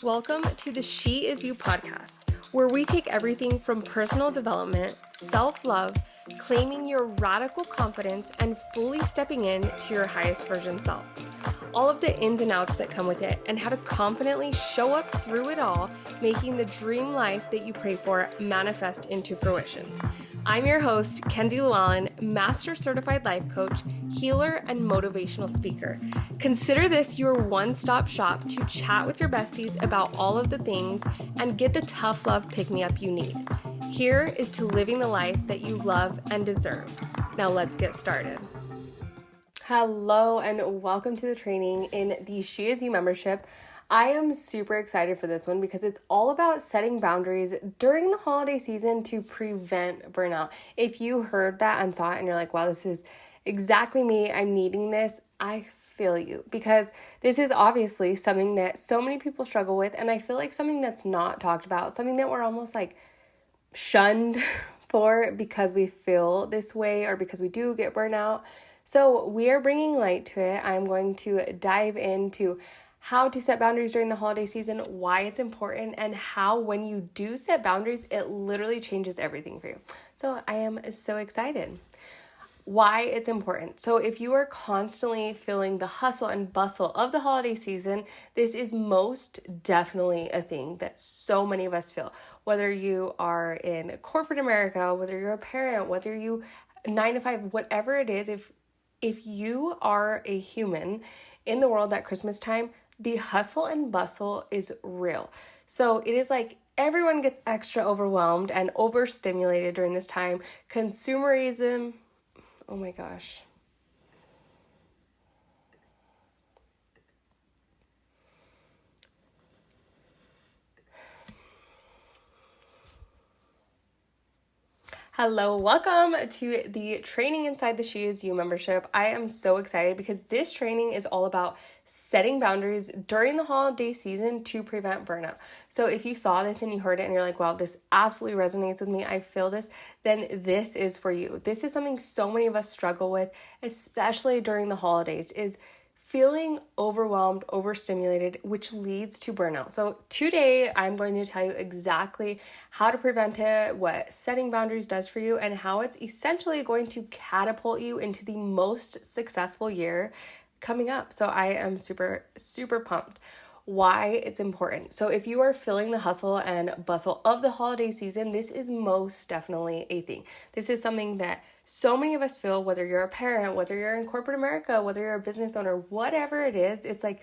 Welcome to the She Is You podcast, where we take everything from personal development, self-love, claiming your radical confidence, and fully stepping in to your highest version self. All of the ins and outs that come with it, and how to confidently show up through it all, making the dream life that you pray for manifest into fruition. I'm your host, Kenzie Llewellyn, Master Certified Life Coach, healer, and motivational speaker. Consider this your one-stop shop to chat with your besties about all of the things and get the tough love pick-me-up you need. Here is to living the life that you love and deserve. Now let's get started. Hello and welcome to the training in the She Is You membership. I am super excited for this one because it's all about setting boundaries during the holiday season to prevent burnout. If you heard that and saw it and you're like, wow, this is exactly me, I'm needing this, I feel you, because this is obviously something that so many people struggle with, and I feel like something that's not talked about, something that we're almost like shunned for because we feel this way or because we do get burnout. So we are bringing light to it. I'm going to dive into how to set boundaries during the holiday season, why it's important, and how when you do set boundaries, it literally changes everything for you. So I am so excited. Why it's important. So if you are constantly feeling the hustle and bustle of the holiday season, this is most definitely a thing that so many of us feel. Whether you are in corporate America, whether you're a parent, whether you 9 to 5, whatever it is, if you are a human in the world at Christmas time, the hustle and bustle is real. So it is like everyone gets extra overwhelmed and overstimulated during this time. Consumerism, oh my gosh. Hello, welcome to the Training Inside the She Is You membership. I am so excited because this training is all about setting boundaries during the holiday season to prevent burnout. So if you saw this and you heard it and you're like, wow, this absolutely resonates with me, I feel this, then this is for you. This is something so many of us struggle with, especially during the holidays, is feeling overwhelmed, overstimulated, which leads to burnout. So today I'm going to tell you exactly how to prevent it, what setting boundaries does for you, and how it's essentially going to catapult you into the most successful year coming up. So I am super, super pumped. Why it's important. So if you are feeling the hustle and bustle of the holiday season, this is most definitely a thing. This is something that so many of us feel, whether you're a parent, whether you're in corporate America, whether you're a business owner, whatever it is, it's like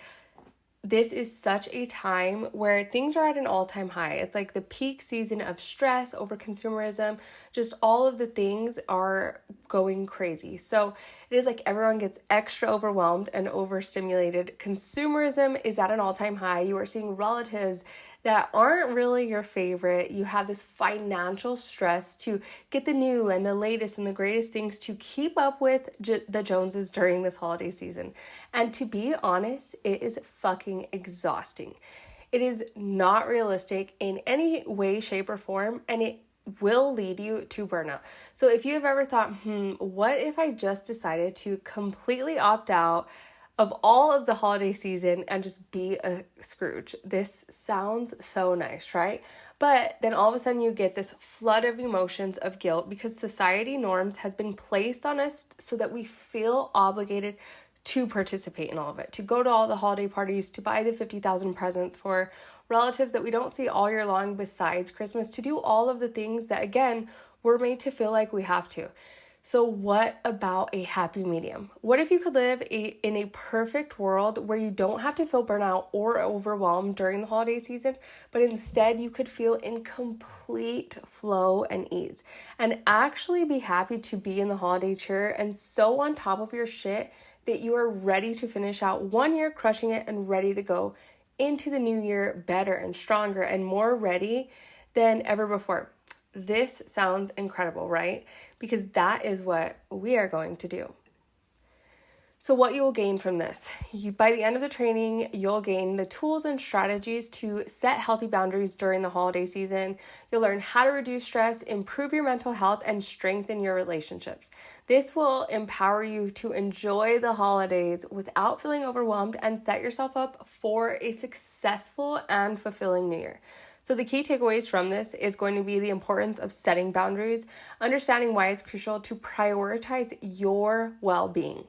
this is such a time where things are at an all-time high. It's like the peak season of stress, over consumerism, just all of the things are going crazy. So it is like everyone gets extra overwhelmed and overstimulated. Consumerism is at an all-time high. You are seeing relatives that aren't really your favorite. You have this financial stress to get the new and the latest and the greatest things to keep up with the Joneses during this holiday season. And to be honest, it is fucking exhausting. It is not realistic in any way, shape, or form, and it will lead you to burnout. So if you have ever thought, what if I just decided to completely opt out of all of the holiday season and just be a Scrooge? This sounds so nice, right? But then all of a sudden you get this flood of emotions of guilt because society norms has been placed on us so that we feel obligated to participate in all of it, to go to all the holiday parties, to buy the 50,000 presents for relatives that we don't see all year long besides Christmas, to do all of the things that, again, we're made to feel like we have to. So what about a happy medium? What if you could live in a perfect world where you don't have to feel burnout or overwhelmed during the holiday season, but instead you could feel in complete flow and ease and actually be happy to be in the holiday cheer and so on top of your shit that you are ready to finish out one year crushing it and ready to go into the new year better and stronger and more ready than ever before. This sounds incredible, right? Because that is what we are going to do. So what you will gain from this, by the end of the training, you'll gain the tools and strategies to set healthy boundaries during the holiday season. You'll learn how to reduce stress, improve your mental health, and strengthen your relationships. This will empower you to enjoy the holidays without feeling overwhelmed and set yourself up for a successful and fulfilling New Year. So the key takeaways from this is going to be the importance of setting boundaries, understanding why it's crucial to prioritize your well-being,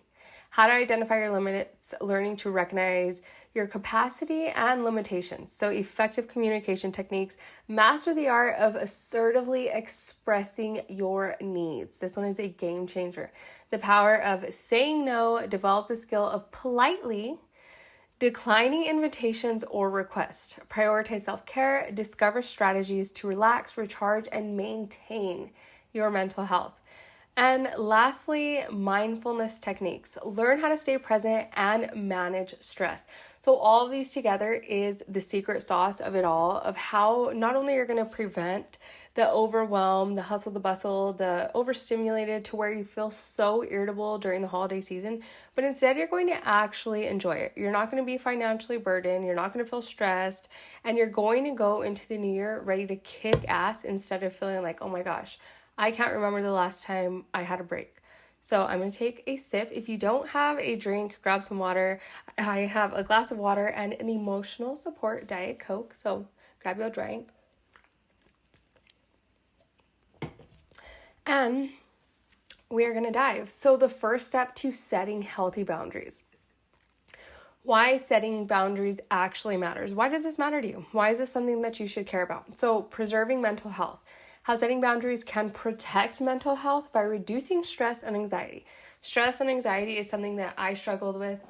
how to identify your limits, learning to recognize your capacity and limitations. So effective communication techniques, master the art of assertively expressing your needs. This one is a game changer. The power of saying no, develop the skill of politely declining invitations or requests. Prioritize self-care, discover strategies to relax, recharge, and maintain your mental health. And lastly, mindfulness techniques. Learn how to stay present and manage stress. So all of these together is the secret sauce of it all, of how not only you're going to prevent the overwhelm, the hustle, the bustle, the overstimulated to where you feel so irritable during the holiday season, but instead you're going to actually enjoy it. You're not going to be financially burdened. You're not going to feel stressed, and you're going to go into the new year ready to kick ass instead of feeling like, oh my gosh, I can't remember the last time I had a break. So I'm going to take a sip. If you don't have a drink, grab some water. I have a glass of water and an emotional support Diet Coke. So grab your drink. And we are going to dive. So the first step to setting healthy boundaries. Why setting boundaries actually matters. Why does this matter to you? Why is this something that you should care about? So preserving mental health. How setting boundaries can protect mental health by reducing stress and anxiety. Stress and anxiety is something that I struggled with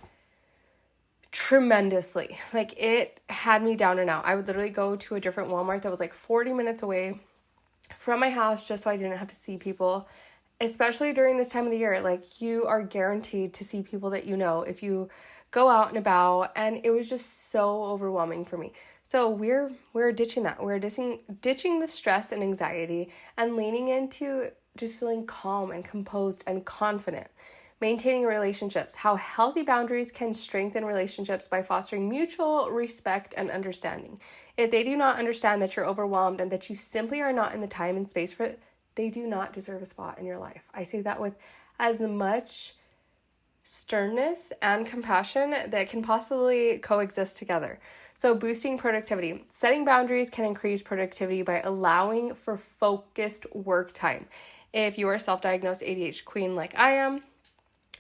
tremendously. Like, it had me down and out. I would literally go to a different Walmart that was like 40 minutes away from my house just so I didn't have to see people, especially during this time of the year. Like, you are guaranteed to see people that you know if you go out and about, and it was just so overwhelming for me. So we're ditching that. We're ditching the stress and anxiety and leaning into just feeling calm and composed and confident. Maintaining relationships. How healthy boundaries can strengthen relationships by fostering mutual respect and understanding. If they do not understand that you're overwhelmed and that you simply are not in the time and space for it, they do not deserve a spot in your life. I say that with as much sternness and compassion that can possibly coexist together. So boosting productivity. Setting boundaries can increase productivity by allowing for focused work time. If you are a self-diagnosed ADHD queen like I am,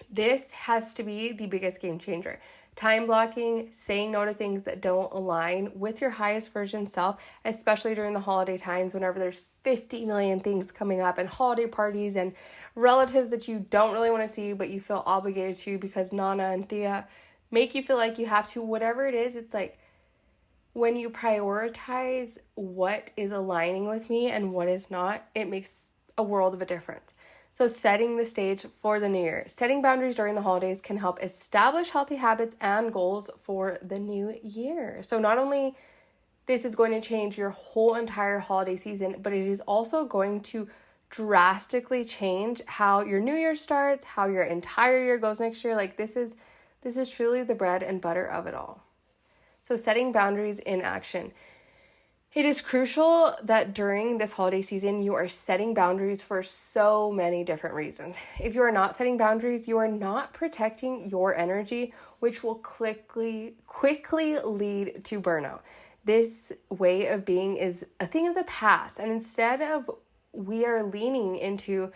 this has to be the biggest game changer. Time blocking, saying no to things that don't align with your highest version self, especially during the holiday times whenever there's 50 million things coming up and holiday parties and relatives that you don't really want to see but you feel obligated to because Nana and Thea make you feel like you have to. Whatever it is, it's like when you prioritize what is aligning with me and what is not, it makes a world of a difference. So setting the stage for the new year. Setting boundaries during the holidays can help establish healthy habits and goals for the new year. So not only this is going to change your whole entire holiday season, but it is also going to drastically change how your new year starts, how your entire year goes next year. Like, this is truly the bread and butter of it all. So setting boundaries in action. It is crucial that during this holiday season, you are setting boundaries for so many different reasons. If you are not setting boundaries, you are not protecting your energy, which will quickly lead to burnout. This way of being is a thing of the past. And instead of we are leaning into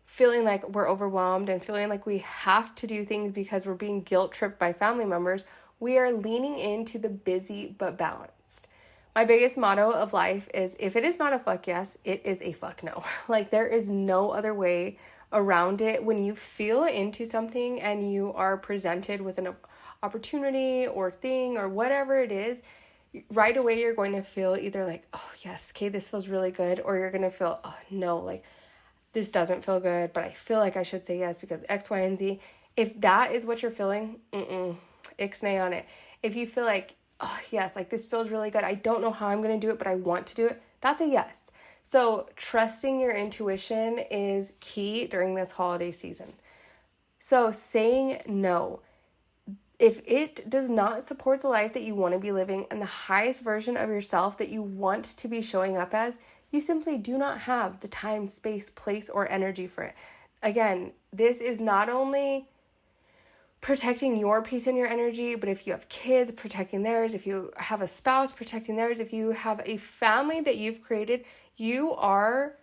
feeling like we're overwhelmed and feeling like we have to do things because we're being guilt tripped by family members, we are leaning into the busy but balanced. My biggest motto of life is, if it is not a fuck yes, it is a fuck no. Like, there is no other way around it. When you feel into something and you are presented with an opportunity or thing or whatever it is, right away you're going to feel either like, oh yes, okay, this feels really good, or you're going to feel, oh no, like this doesn't feel good, but I feel like I should say yes because X, Y, and Z. If that is what you're feeling, ixnay on it. If you feel like, oh yes, like this feels really good, I don't know how I'm going to do it, but I want to do it, that's a yes. So trusting your intuition is key during this holiday season. So saying no, if it does not support the life that you want to be living and the highest version of yourself that you want to be showing up as, you simply do not have the time, space, place, or energy for it. Again, this is not only protecting your peace and your energy, but if you have kids, protecting theirs, if you have a spouse, protecting theirs, if you have a family that you've created, you are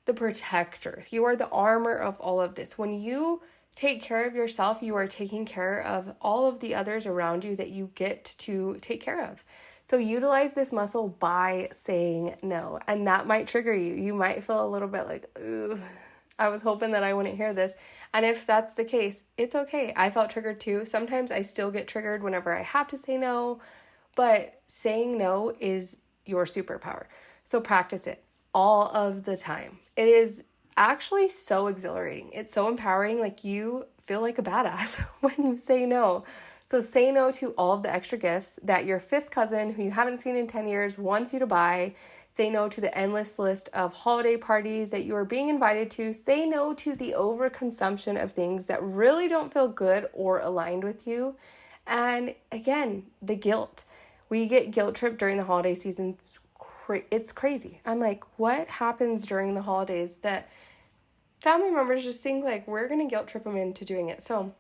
the protector. You are the armor of all of this. When you take care of yourself, you are taking care of all of the others around you that you get to take care of. So utilize this muscle by saying no. And that might trigger you. You might feel a little bit like, ooh, I was hoping that I wouldn't hear this. And if that's the case, it's okay. I felt triggered too. Sometimes I still get triggered whenever I have to say no, but saying no is your superpower. So practice it all of the time. It is actually so exhilarating. It's so empowering. Like, you feel like a badass when you say no. So say no to all of the extra gifts that your fifth cousin who you haven't seen in 10 years wants you to buy. Say no to the endless list of holiday parties that you are being invited to. Say no to the overconsumption of things that really don't feel good or aligned with you. And again, the guilt. We get guilt tripped during the holiday season. It's crazy. I'm like, what happens during the holidays that family members just think like we're going to guilt trip them into doing it? So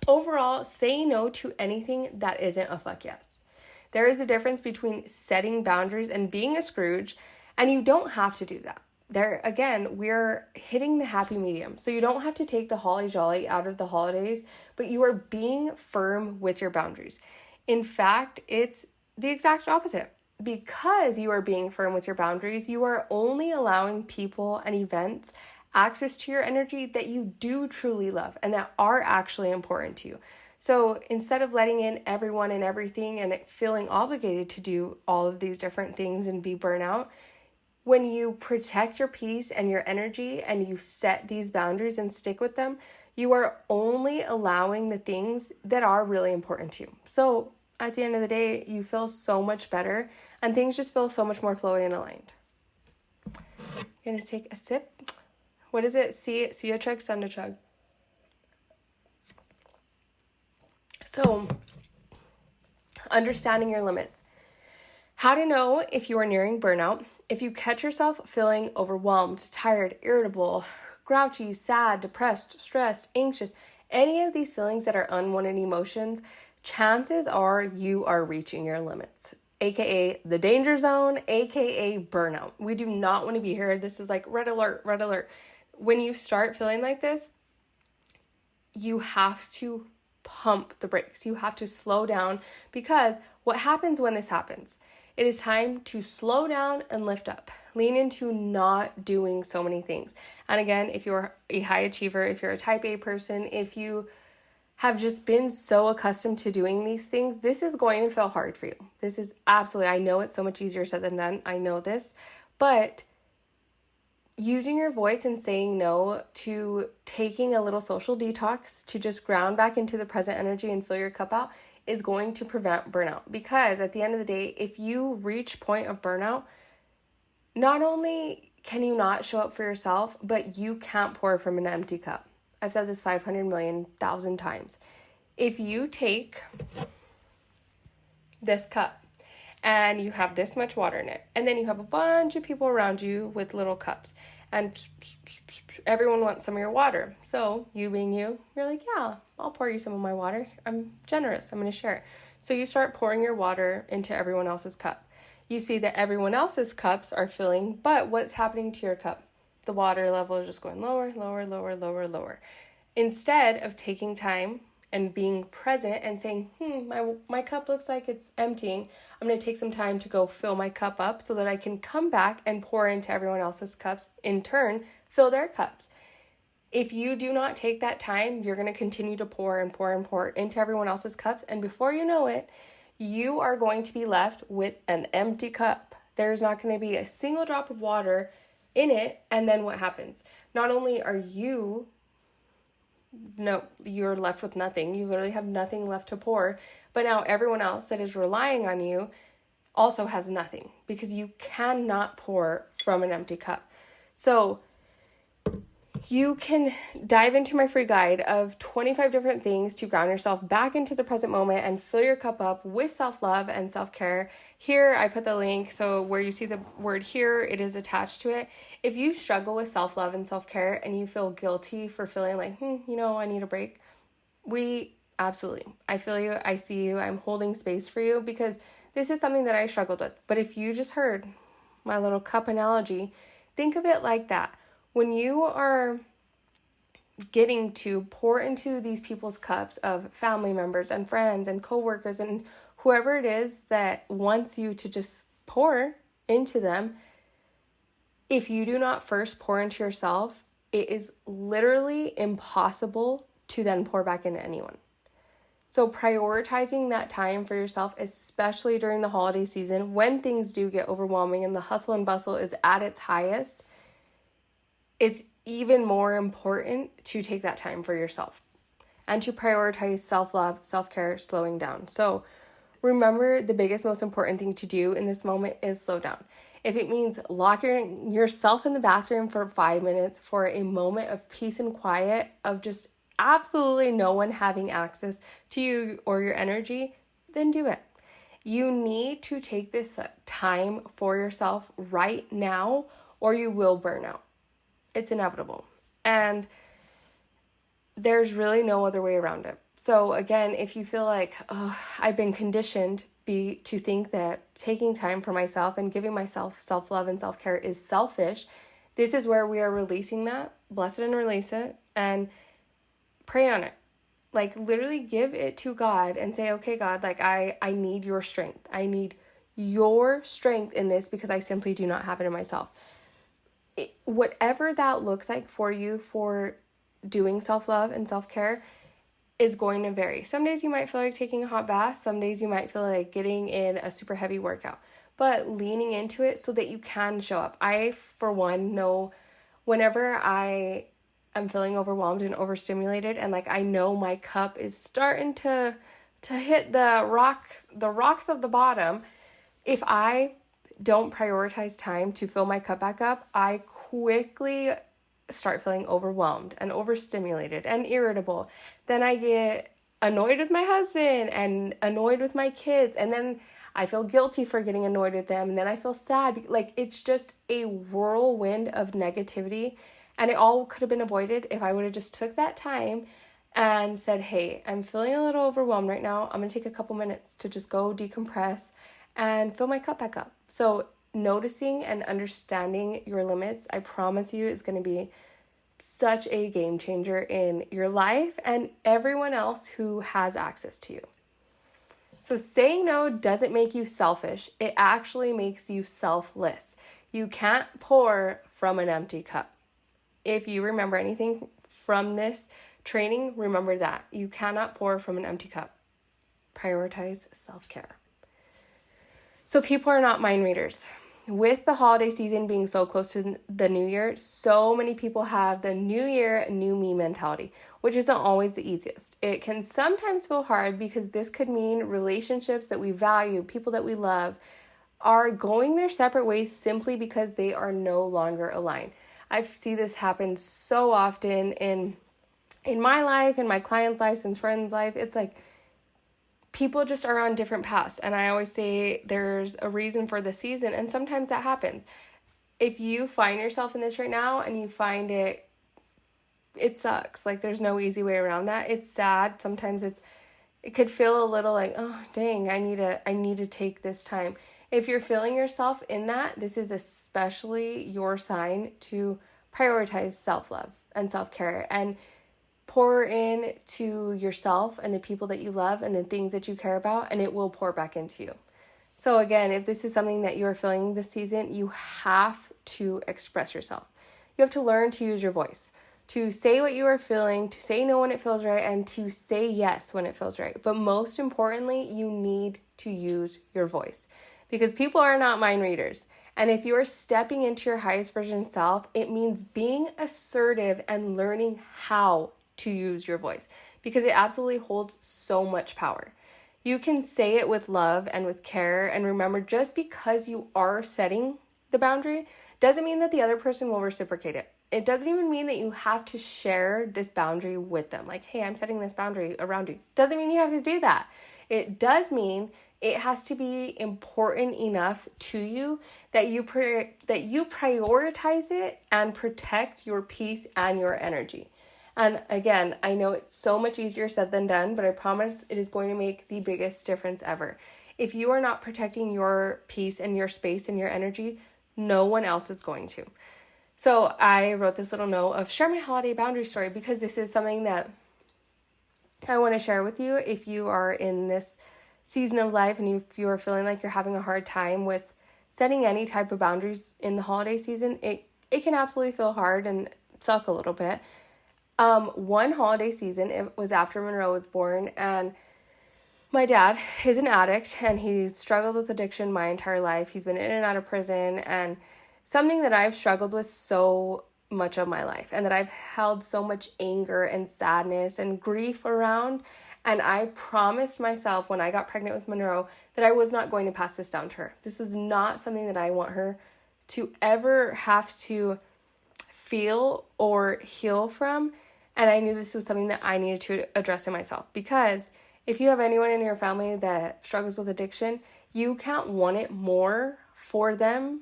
overall, say no to anything that isn't a fuck yes. There is a difference between setting boundaries and being a Scrooge, and you don't have to do that. There, again, we're hitting the happy medium. So you don't have to take the holly jolly out of the holidays, but you are being firm with your boundaries. In fact, it's the exact opposite. Because you are being firm with your boundaries, you are only allowing people and events access to your energy that you do truly love and that are actually important to you. So instead of letting in everyone and everything and feeling obligated to do all of these different things and be burnout, when you protect your peace and your energy and you set these boundaries and stick with them, you are only allowing the things that are really important to you. So at the end of the day, you feel so much better and things just feel so much more flowy and aligned. I'm going to take a sip. What is it? See a chug, sun to chug. So, understanding your limits. How to know if you are nearing burnout. If you catch yourself feeling overwhelmed, tired, irritable, grouchy, sad, depressed, stressed, anxious, any of these feelings that are unwanted emotions, chances are you are reaching your limits, aka the danger zone, aka burnout. We do not want to be here. This is like red alert, red alert. When you start feeling like this, you have to pump the brakes. You have to slow down, because what happens when this happens? It is time to slow down and lift up. Lean into not doing so many things. And again, if you're a high achiever, if you're a type A person, if you have just been so accustomed to doing these things, this is going to feel hard for you. This is absolutely, I know it's so much easier said than done. I know this, but using your voice and saying no to taking a little social detox to just ground back into the present energy and fill your cup out is going to prevent burnout. Because at the end of the day, if you reach point of burnout, not only can you not show up for yourself, but you can't pour from an empty cup. I've said this 500,000,000 times. If you take this cup and you have this much water in it, and then you have a bunch of people around you with little cups, and everyone wants some of your water. So you being you're like, yeah, I'll pour you some of my water. I'm generous. I'm going to share it. So you start pouring your water into everyone else's cup. You see that everyone else's cups are filling, but what's happening to your cup? The water level is just going lower, lower, lower, lower, lower. Instead of taking time and being present and saying, my cup looks like it's emptying, I'm going to take some time to go fill my cup up so that I can come back and pour into everyone else's cups, in turn, fill their cups. If you do not take that time, you're going to continue to pour and pour and pour into everyone else's cups, and before you know it, you are going to be left with an empty cup. There's not going to be a single drop of water in it, and then what happens? Not only are you're left with nothing. You literally have nothing left to pour, but now everyone else that is relying on you also has nothing, because you cannot pour from an empty cup. So You can dive into my free guide of 25 different things to ground yourself back into the present moment and fill your cup up with self-love and self-care. Here, I put the link, so where you see the word here, it is attached to it. If you struggle with self-love and self-care and you feel guilty for feeling like, I need a break, I feel you, I see you, I'm holding space for you because this is something that I struggled with. But if you just heard my little cup analogy, think of it like that. When you are getting to pour into these people's cups of family members and friends and coworkers and whoever it is that wants you to just pour into them, if you do not first pour into yourself, it is literally impossible to then pour back into anyone. So prioritizing that time for yourself, especially during the holiday season, when things do get overwhelming and the hustle and bustle is at its highest, it's even more important to take that time for yourself and to prioritize self-love, self-care, slowing down. So remember, the biggest, most important thing to do in this moment is slow down. If it means locking yourself in the bathroom for 5 minutes for a moment of peace and quiet, of just absolutely no one having access to you or your energy, then do it. You need to take this time for yourself right now or you will burn out. It's inevitable. And there's really no other way around it. So again, if you feel like, I've been conditioned to think that taking time for myself and giving myself self-love and self-care is selfish, this is where we are releasing that. Bless it and release it and pray on it. Like literally give it to God and say, okay, God, like I need your strength. I need your strength in this because I simply do not have it in myself. Whatever that looks like for you for doing self-love and self-care is going to vary. Some days you might feel like taking a hot bath. Some days you might feel like getting in a super heavy workout. But leaning into it so that you can show up. I, for one, know whenever I am feeling overwhelmed and overstimulated and like I know my cup is starting to hit the rocks of the bottom, if I don't prioritize time to fill my cup back up, I quickly start feeling overwhelmed and overstimulated and irritable. Then I get annoyed with my husband and annoyed with my kids. And then I feel guilty for getting annoyed with them. And then I feel sad. Like it's just a whirlwind of negativity. And it all could have been avoided if I would have just took that time and said, hey, I'm feeling a little overwhelmed right now. I'm going to take a couple minutes to just go decompress and fill my cup back up. So noticing and understanding your limits, I promise you, is going to be such a game changer in your life and everyone else who has access to you. So saying no doesn't make you selfish. It actually makes you selfless. You can't pour from an empty cup. If you remember anything from this training, remember that. You cannot pour from an empty cup. Prioritize self-care. So people are not mind readers. With the holiday season being so close to the new year, so many people have the new year, new me mentality, which isn't always the easiest. It can sometimes feel hard because this could mean relationships that we value, people that we love, are going their separate ways simply because they are no longer aligned. I see this happen so often in my life, in my clients' lives, and friends' life. It's like people just are on different paths. And I always say there's a reason for the season. And sometimes that happens. If you find yourself in this right now and you find it sucks. Like there's no easy way around that. It's sad. Sometimes it could feel a little like, oh, dang, I need to take this time. If you're feeling yourself in that, this is especially your sign to prioritize self-love and self-care and pour in to yourself and the people that you love and the things that you care about, and it will pour back into you. So again, if this is something that you're feeling this season, you have to express yourself. You have to learn to use your voice, to say what you are feeling, to say no when it feels right, and to say yes when it feels right. But most importantly, you need to use your voice because people are not mind readers. And if you are stepping into your highest version self, it means being assertive and learning how to use your voice because it absolutely holds so much power. You can say it with love and with care, and remember, just because you are setting the boundary doesn't mean that the other person will reciprocate it. It doesn't even mean that you have to share this boundary with them. Like, hey, I'm setting this boundary around you. Doesn't mean you have to do that. It does mean it has to be important enough to you that you prioritize it and protect your peace and your energy. And again, I know it's so much easier said than done, but I promise it is going to make the biggest difference ever. If you are not protecting your peace and your space and your energy, no one else is going to. So I wrote this little note of share my holiday boundary story because this is something that I want to share with you if you are in this season of life and if you are feeling like you're having a hard time with setting any type of boundaries in the holiday season. It can absolutely feel hard and suck a little bit. One holiday season, it was after Monroe was born, and my dad is an addict and he's struggled with addiction my entire life. He's been in and out of prison, and something that I've struggled with so much of my life and that I've held so much anger and sadness and grief around. And I promised myself when I got pregnant with Monroe that I was not going to pass this down to her. This was not something that I want her to ever have to feel or heal from. And I knew this was something that I needed to address in myself, because if you have anyone in your family that struggles with addiction, you can't want it more for them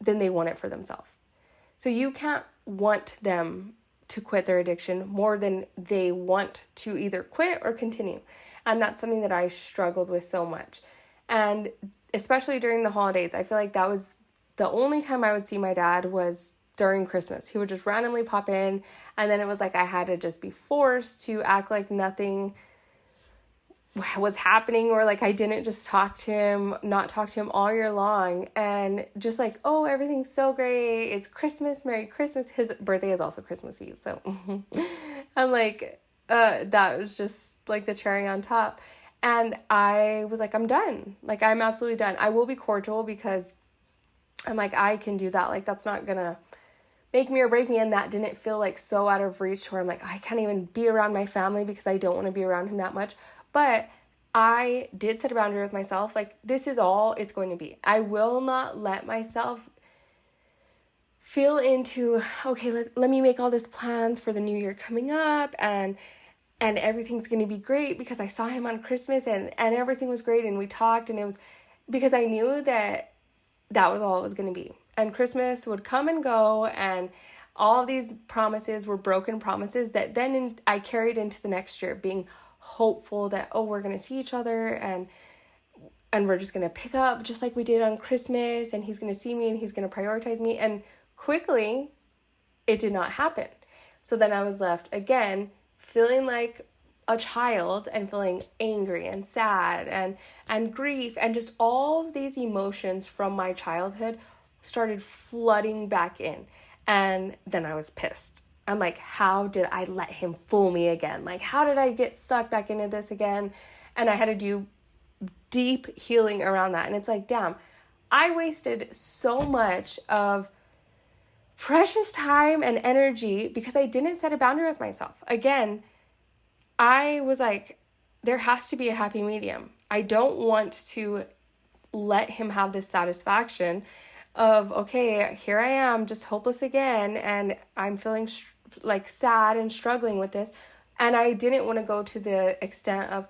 than they want it for themselves. So you can't want them to quit their addiction more than they want to either quit or continue. And that's something that I struggled with so much. And especially during the holidays, I feel like that was the only time I would see my dad was during Christmas. He would just randomly pop in, and then it was like I had to just be forced to act like nothing was happening, or like I didn't just not talk to him all year long, and just like, oh, everything's so great, it's Christmas, Merry Christmas. His birthday is also Christmas Eve, so I'm like, that was just like the cherry on top. And I was like, I'm done. Like, I'm absolutely done. I will be cordial because I'm like, I can do that. Like, that's not gonna make me or break me. And that didn't feel like so out of reach where I'm like, I can't even be around my family because I don't want to be around him that much. But I did set a boundary with myself. Like, this is all it's going to be. I will not let myself feel into, okay, let me make all these plans for the new year coming up, and everything's going to be great because I saw him on Christmas and everything was great and we talked, and it was because I knew that was all it was going to be. And Christmas would come and go, and all of these promises were broken promises that then I carried into the next year, being hopeful that, oh, we're going to see each other and we're just going to pick up just like we did on Christmas, and he's going to see me and he's going to prioritize me. And quickly, it did not happen. So then I was left again feeling like a child and feeling angry and sad and grief, and just all of these emotions from my childhood started flooding back in. And then I was pissed. I'm like, how did I let him fool me again? Like, how did I get sucked back into this again? And I had to do deep healing around that. And it's like, damn, I wasted so much of precious time and energy because I didn't set a boundary with myself. Again, I was like, there has to be a happy medium. I don't want to let him have this satisfaction of, okay, here I am just hopeless again, and I'm feeling like sad and struggling with this. And I didn't want to go to the extent of,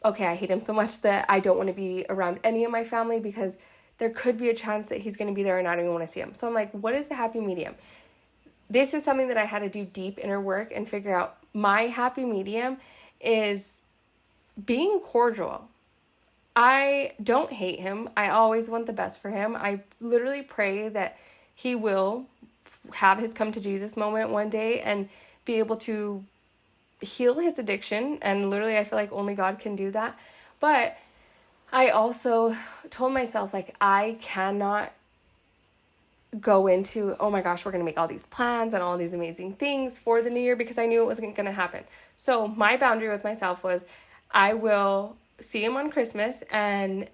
okay, I hate him so much that I don't want to be around any of my family because there could be a chance that he's going to be there and I don't even want to see him. So I'm like, what is the happy medium? This is something that I had to do deep inner work and figure out. My happy medium is being cordial. I don't hate him. I always want the best for him. I literally pray that he will have his come to Jesus moment one day and be able to heal his addiction. And literally, I feel like only God can do that. But I also told myself, like, I cannot go into, oh my gosh, we're going to make all these plans and all these amazing things for the new year, because I knew it wasn't going to happen. So my boundary with myself was, I will see him on Christmas and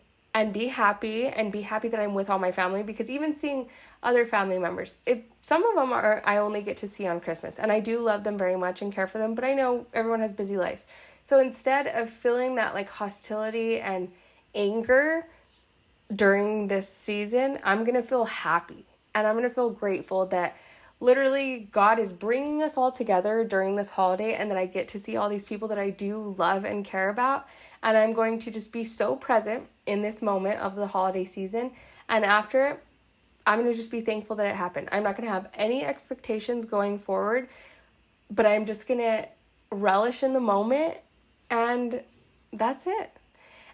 be happy that I'm with all my family, because even seeing other family members, some of them I only get to see on Christmas, and I do love them very much and care for them, but I know everyone has busy lives. So instead of feeling that like hostility and anger during this season, I'm going to feel happy and I'm going to feel grateful that literally God is bringing us all together during this holiday, and that I get to see all these people that I do love and care about. And I'm going to just be so present in this moment of the holiday season. And after it, I'm going to just be thankful that it happened. I'm not going to have any expectations going forward, but I'm just going to relish in the moment, and that's it.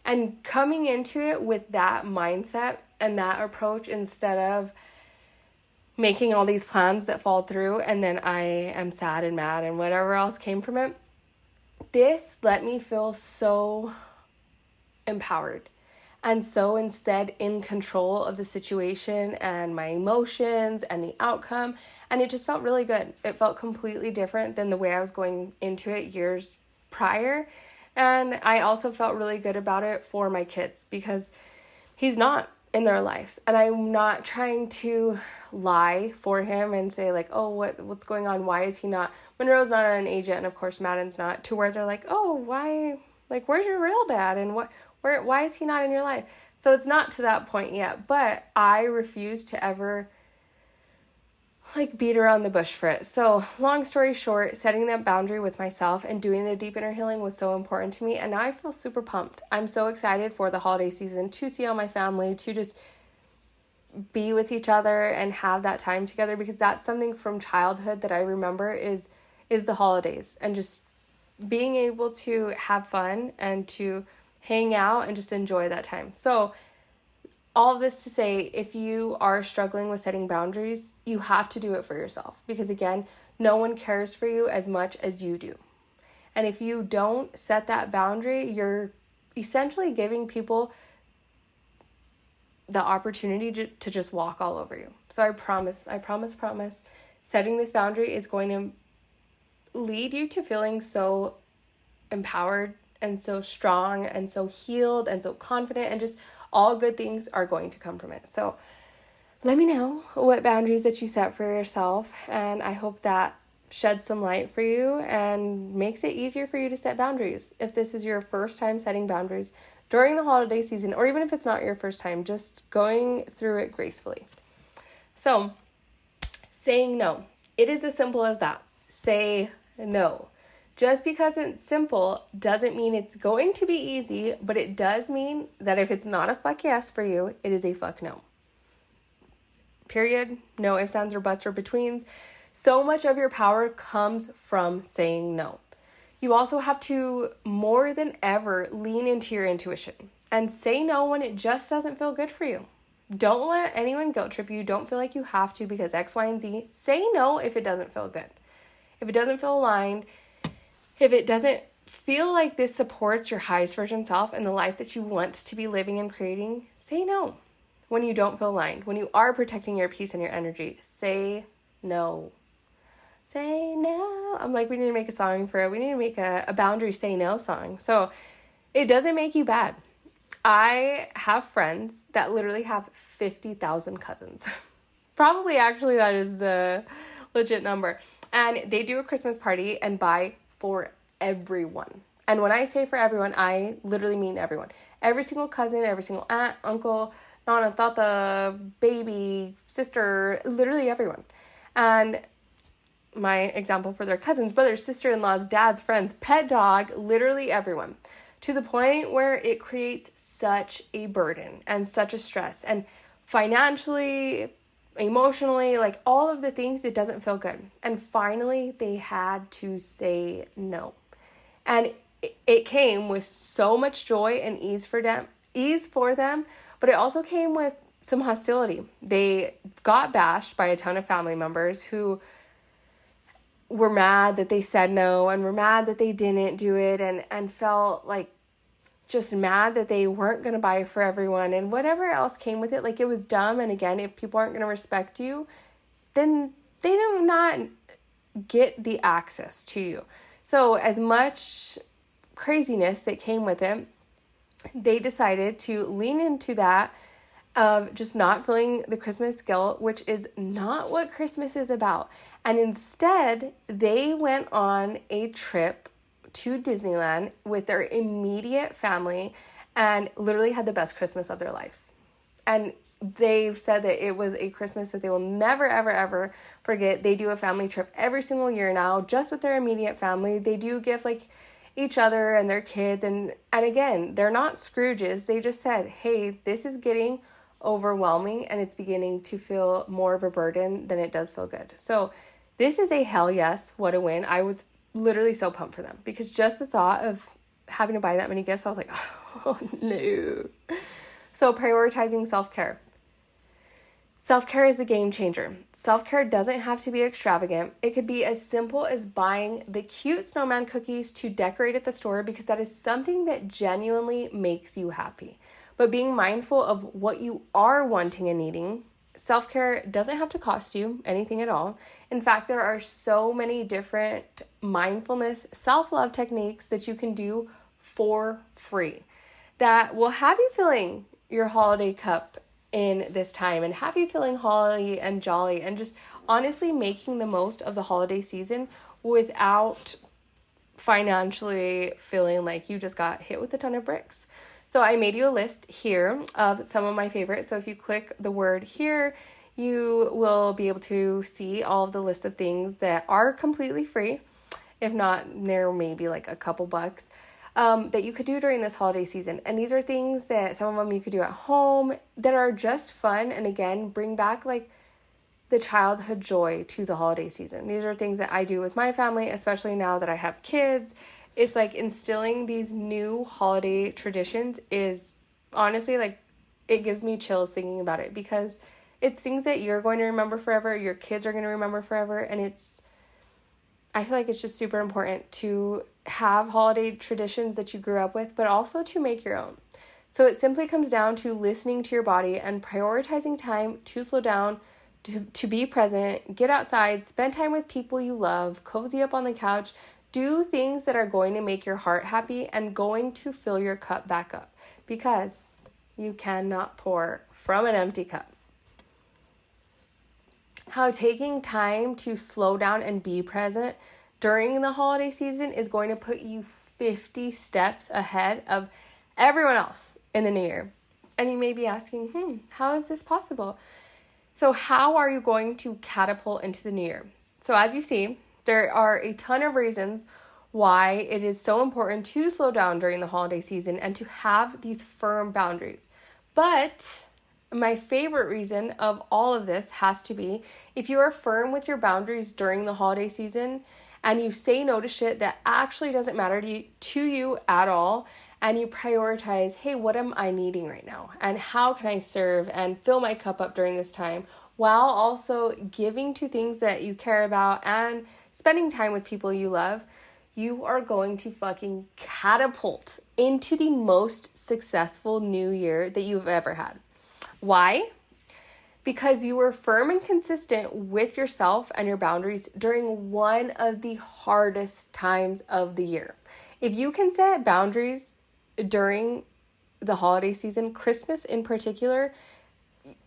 And coming into it with that mindset and that approach, instead of making all these plans that fall through and then I am sad and mad and whatever else came from it, this let me feel so empowered and so instead in control of the situation and my emotions and the outcome. And it just felt really good. It felt completely different than the way I was going into it years prior. And I also felt really good about it for my kids, because he's not in their lives. And I'm not trying to lie for him and say like, oh, what's going on? Why is he not? Monroe's not an agent, and of course Madden's not, to where they're like, oh, why? Like, where's your real dad? And why is he not in your life? So it's not to that point yet, but I refuse to ever like beat around the bush for it. So long story short, setting that boundary with myself and doing the deep inner healing was so important to me. And now I feel super pumped. I'm so excited for the holiday season, to see all my family, to just be with each other and have that time together, because that's something from childhood that I remember is the holidays, and just being able to have fun and to hang out and just enjoy that time. So all of this to say, if you are struggling with setting boundaries, you have to do it for yourself, because again, no one cares for you as much as you do. And if you don't set that boundary, you're essentially giving people the opportunity to just walk all over you. So I promise, setting this boundary is going to lead you to feeling so empowered and so strong and so healed and so confident, and just all good things are going to come from it. So let me know what boundaries that you set for yourself, and I hope that sheds some light for you and makes it easier for you to set boundaries. If this is your first time setting boundaries during the holiday season, or even if it's not your first time, just going through it gracefully. So, saying no. It is as simple as that. Say no. Just because it's simple doesn't mean it's going to be easy, but it does mean that if it's not a fuck yes for you, it is a fuck no. Period. No ifs, ands, or buts, or betweens. So much of your power comes from saying no. You also have to, more than ever, lean into your intuition and say no when it just doesn't feel good for you. Don't let anyone guilt trip you. Don't feel like you have to because X, Y, and Z. Say no if it doesn't feel good. If it doesn't feel aligned, if it doesn't feel like this supports your highest version self and the life that you want to be living and creating, say no. When you don't feel aligned, when you are protecting your peace and your energy, say no. Say no. I'm like, we need to make a song for it. We need to make a boundary say no song. So it doesn't make you bad. I have friends that literally have 50,000 cousins. Probably actually that is the legit number. And they do a Christmas party and buy for everyone. And when I say for everyone, I literally mean everyone. Every single cousin, every single aunt, uncle, nana, tata, baby, sister, literally everyone. And my example for their cousins, brothers, sister-in-laws, dads, friends, pet dog, literally everyone. To the point where it creates such a burden and such a stress. And financially, emotionally, like all of the things, it doesn't feel good. And finally, they had to say no. And it came with so much joy and ease for them, but it also came with some hostility. They got bashed by a ton of family members who were mad that they said no and were mad that they didn't do it and felt like just mad that they weren't going to buy for everyone and whatever else came with it. Like, it was dumb. And again, if people aren't going to respect you, then they do not get the access to you. So as much craziness that came with it, they decided to lean into that of just not feeling the Christmas guilt, which is not what Christmas is about. And instead, they went on a trip to Disneyland with their immediate family and literally had the best Christmas of their lives. And they've said that it was a Christmas that they will never, ever, ever forget. They do a family trip every single year now, just with their immediate family. They do give like each other and their kids. And again, they're not Scrooges. They just said, hey, this is getting overwhelming and it's beginning to feel more of a burden than it does feel good. So this is a hell yes. What a win. I was literally so pumped for them because just the thought of having to buy that many gifts, I was like, oh no. So prioritizing self-care. Self-care is a game changer. Self-care doesn't have to be extravagant. It could be as simple as buying the cute snowman cookies to decorate at the store because that is something that genuinely makes you happy. But being mindful of what you are wanting and needing. Self-care doesn't have to cost you anything at all. In fact, there are so many different mindfulness, self-love techniques that you can do for free that will have you filling your holiday cup in this time and have you feeling holly and jolly and just honestly making the most of the holiday season without financially feeling like you just got hit with a ton of bricks. So I made you a list here of some of my favorites. So if you click the word here, you will be able to see all of the list of things that are completely free. If not, there may be like a couple bucks that you could do during this holiday season. And these are things that some of them you could do at home that are just fun. And again, bring back like the childhood joy to the holiday season. These are things that I do with my family, especially now that I have kids. It's like instilling these new holiday traditions is honestly like, it gives me chills thinking about it because it's things that you're going to remember forever. Your kids are going to remember forever. And I feel like it's just super important to have holiday traditions that you grew up with, but also to make your own. So it simply comes down to listening to your body and prioritizing time to slow down, to be present, get outside, spend time with people you love, cozy up on the couch, do things that are going to make your heart happy and going to fill your cup back up because you cannot pour from an empty cup. How taking time to slow down and be present during the holiday season is going to put you 50 steps ahead of everyone else in the new year. And you may be asking, how is this possible? So how are you going to catapult into the new year? So as you see, there are a ton of reasons why it is so important to slow down during the holiday season and to have these firm boundaries. But my favorite reason of all of this has to be if you are firm with your boundaries during the holiday season and you say no to shit that actually doesn't matter to you at all, and you prioritize, hey, what am I needing right now? And how can I serve and fill my cup up during this time while also giving to things that you care about and spending time with people you love, you are going to fucking catapult into the most successful new year that you've ever had. Why? Because you were firm and consistent with yourself and your boundaries during one of the hardest times of the year. If you can set boundaries during the holiday season, Christmas in particular,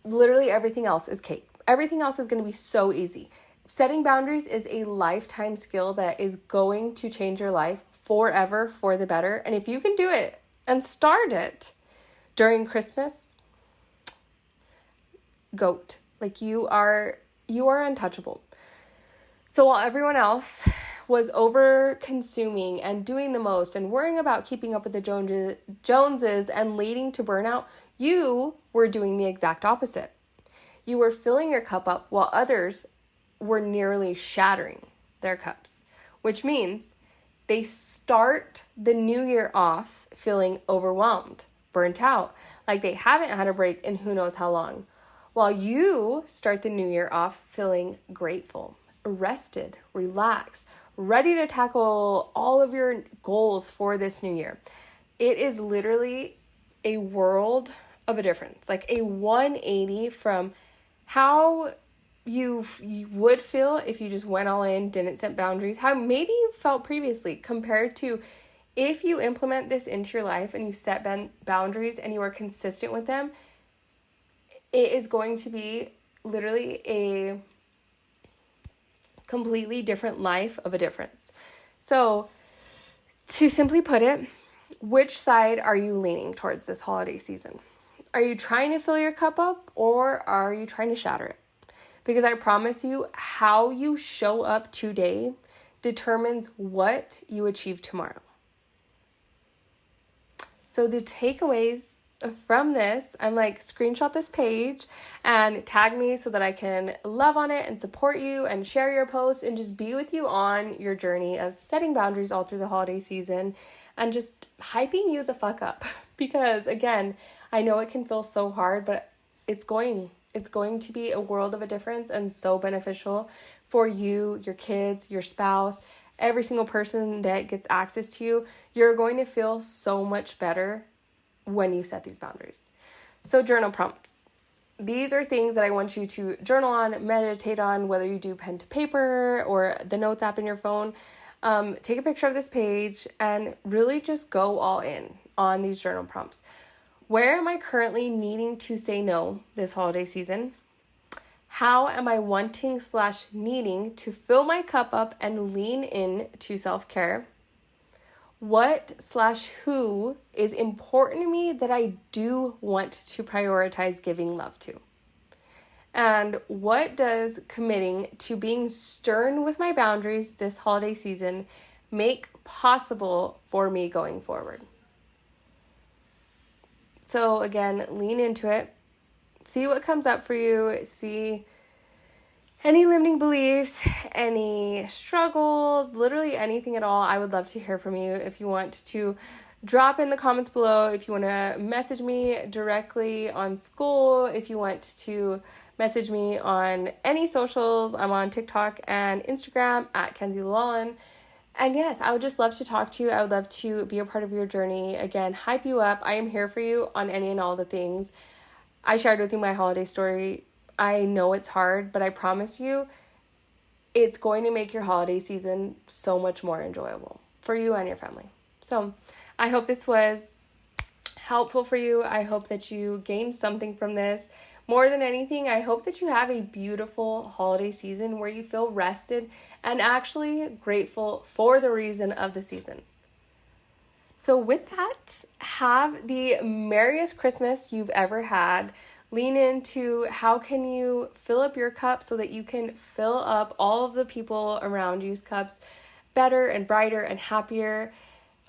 literally everything else is cake. Everything else is going to be so easy. Setting boundaries is a lifetime skill that is going to change your life forever for the better. And if you can do it and start it during Christmas, goat. Like you are untouchable. So while everyone else was over consuming and doing the most and worrying about keeping up with the Joneses and leading to burnout, you were doing the exact opposite. You were filling your cup up while others were nearly shattering their cups, which means they start the new year off feeling overwhelmed, burnt out, like they haven't had a break in who knows how long, while you start the new year off feeling grateful, rested, relaxed, ready to tackle all of your goals for this new year. It is literally a world of a difference, like a 180 from how you would feel if you just went all in, didn't set boundaries, how maybe you felt previously compared to if you implement this into your life and you set boundaries and you are consistent with them. It is going to be literally a completely different life of a difference. So to simply put it, which side are you leaning towards this holiday season? Are you trying to fill your cup up, or are you trying to shatter it? Because I promise you, how you show up today determines what you achieve tomorrow. So the takeaways from this, I'm like, screenshot this page and tag me so that I can love on it and support you and share your post and just be with you on your journey of setting boundaries all through the holiday season and just hyping you the fuck up. Because again, I know it can feel so hard, but it's going to be a world of a difference and so beneficial for you, your kids, your spouse, every single person that gets access to you. You're going to feel so much better when you set these boundaries. So journal prompts. These are things that I want you to journal on, meditate on, whether you do pen to paper or the notes app in your phone. Take a picture of this page and really just go all in on these journal prompts. Where am I currently needing to say no this holiday season? How am I wanting/needing to fill my cup up and lean in to self-care? What/who is important to me that I do want to prioritize giving love to? And what does committing to being stern with my boundaries this holiday season make possible for me going forward? So again, lean into it. See what comes up for you. See any limiting beliefs, any struggles, literally anything at all. I would love to hear from you. If you want to drop in the comments below, if you want to message me directly on school, if you want to message me on any socials, I'm on TikTok and Instagram at Kenzie Llewellyn. And yes, I would just love to talk to you. I would love to be a part of your journey. Again, hype you up. I am here for you on any and all the things. I shared with you my holiday story. I know it's hard, but I promise you, it's going to make your holiday season so much more enjoyable for you and your family. So I hope this was helpful for you. I hope that you gained something from this. More than anything, I hope that you have a beautiful holiday season where you feel rested and actually grateful for the reason of the season. So with that, have the merriest Christmas you've ever had. Lean into how can you fill up your cup so that you can fill up all of the people around you's cups better and brighter and happier.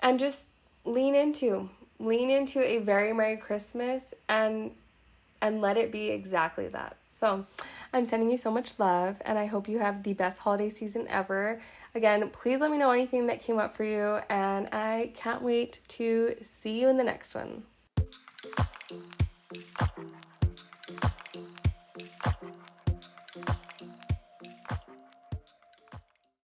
And just lean into a very Merry Christmas and let it be exactly that. So I'm sending you so much love, and I hope you have the best holiday season ever. Again, please let me know anything that came up for you, and I can't wait to see you in the next one.